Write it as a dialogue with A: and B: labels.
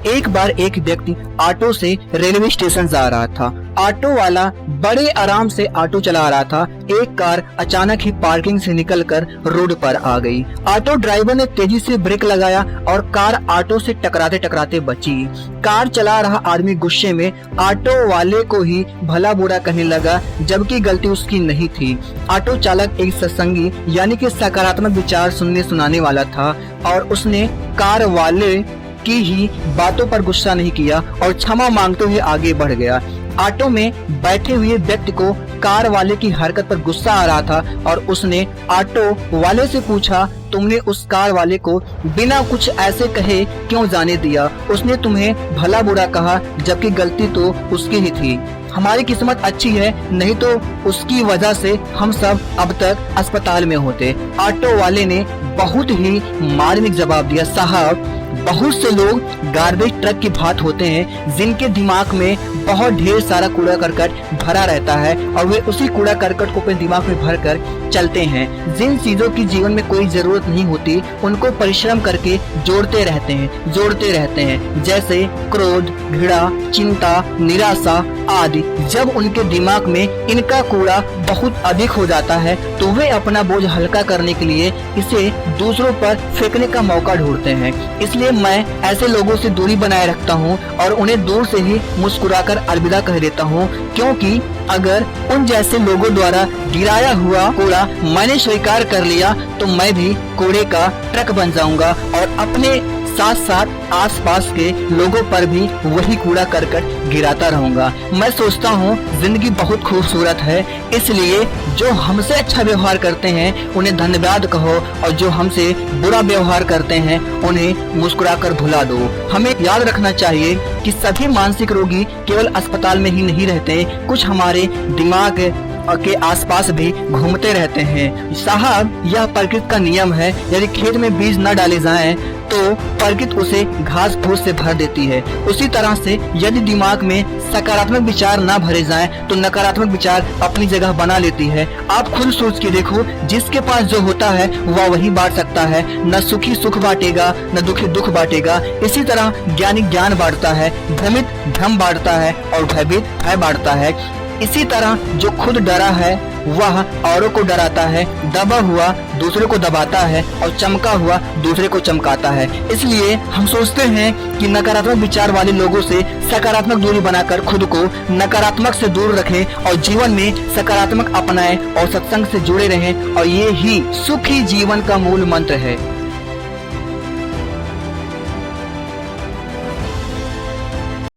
A: एक बार एक व्यक्ति ऑटो से रेलवे स्टेशन जा रहा था। ऑटो वाला बड़े आराम से ऑटो चला रहा था। एक कार अचानक ही पार्किंग से निकलकर रोड पर आ गई। ऑटो ड्राइवर ने तेजी से ब्रेक लगाया और कार ऑटो से टकराते टकराते बची। कार चला रहा आदमी गुस्से में ऑटो वाले को ही भला बुरा कहने लगा, जबकि गलती उसकी नहीं थी। ऑटो चालक एक सत्संगी यानी कि सकारात्मक विचार सुनने सुनाने वाला था और उसने कार वाले की ही बातों पर गुस्सा नहीं किया और क्षमा मांगते हुए आगे बढ़ गया। ऑटो में बैठे हुए व्यक्ति को कार वाले की हरकत पर गुस्सा आ रहा था और उसने ऑटो वाले से पूछा, तुमने उस कार वाले को बिना कुछ ऐसे कहे क्यों जाने दिया? उसने तुम्हें भला बुरा कहा, जबकि गलती तो उसकी ही थी। हमारी किस्मत अच्छी है, नहीं तो उसकी वजह से हम सब अब तक अस्पताल में होते। ऑटो वाले ने बहुत ही मार्मिक जवाब दिया, साहब बहुत से लोग गार्बेज ट्रक की भांति होते हैं जिनके दिमाग में बहुत ढेर सारा कूड़ा करकट भरा रहता है और वे उसी कूड़ा करकट को अपने दिमाग में भरकर चलते हैं। जिन चीजों की जीवन में कोई जरूरत नहीं होती उनको परिश्रम करके जोड़ते रहते हैं, जैसे क्रोध, घृणा, चिंता, निराशा आदि। जब उनके दिमाग में इनका कूड़ा बहुत अधिक हो जाता है तो वे अपना बोझ हल्का करने के लिए इसे दूसरों पर फेंकने का मौका ढूंढते हैं। इसलिए मैं ऐसे लोगों से दूरी बनाए रखता हूँ और उन्हें दूर से ही मुस्कुराकर अलविदा कह देता हूँ, क्योंकि अगर उन जैसे लोगों द्वारा गिराया हुआ कूड़ा मैंने स्वीकार कर लिया तो मैं भी कूड़े का ट्रक बन जाऊंगा और अपने साथ साथ आसपास के लोगों पर भी वही कूड़ा करकट गिराता रहूंगा। मैं सोचता हूँ जिंदगी बहुत खूबसूरत है, इसलिए जो हमसे अच्छा व्यवहार करते हैं उन्हें धन्यवाद कहो और जो हमसे बुरा व्यवहार करते हैं उन्हें मुस्कुराकर भुला दो। हमें याद रखना चाहिए कि सभी मानसिक रोगी केवल अस्पताल में ही नहीं रहते, कुछ हमारे दिमाग के आसपास भी घूमते रहते हैं। साहब यह प्रकृति का नियम है, यदि खेत में बीज न डाले जाएं तो प्रकृति उसे घास फूस से भर देती है। उसी तरह से यदि दिमाग में सकारात्मक विचार न भरे जाएं तो नकारात्मक विचार अपनी जगह बना लेती है। आप खुद सोच के देखो, जिसके पास जो होता है वह वही बांट सकता है। न सुखी सुख बांटेगा, न दुखी दुख बांटेगा। इसी तरह ज्ञानी ज्ञान बांटता है, भ्रमित भ्रम बांटता है और भयभीत भय बांटता है। इसी तरह जो खुद डरा है वह औरों को डराता है, दबा हुआ दूसरे को दबाता है और चमका हुआ दूसरे को चमकाता है। इसलिए हम सोचते हैं कि नकारात्मक विचार वाले लोगों से सकारात्मक दूरी बनाकर खुद को नकारात्मक से दूर रखें और जीवन में सकारात्मक अपनाएं और सत्संग से जुड़े रहें, और ये ही सुखी जीवन का मूल मंत्र है।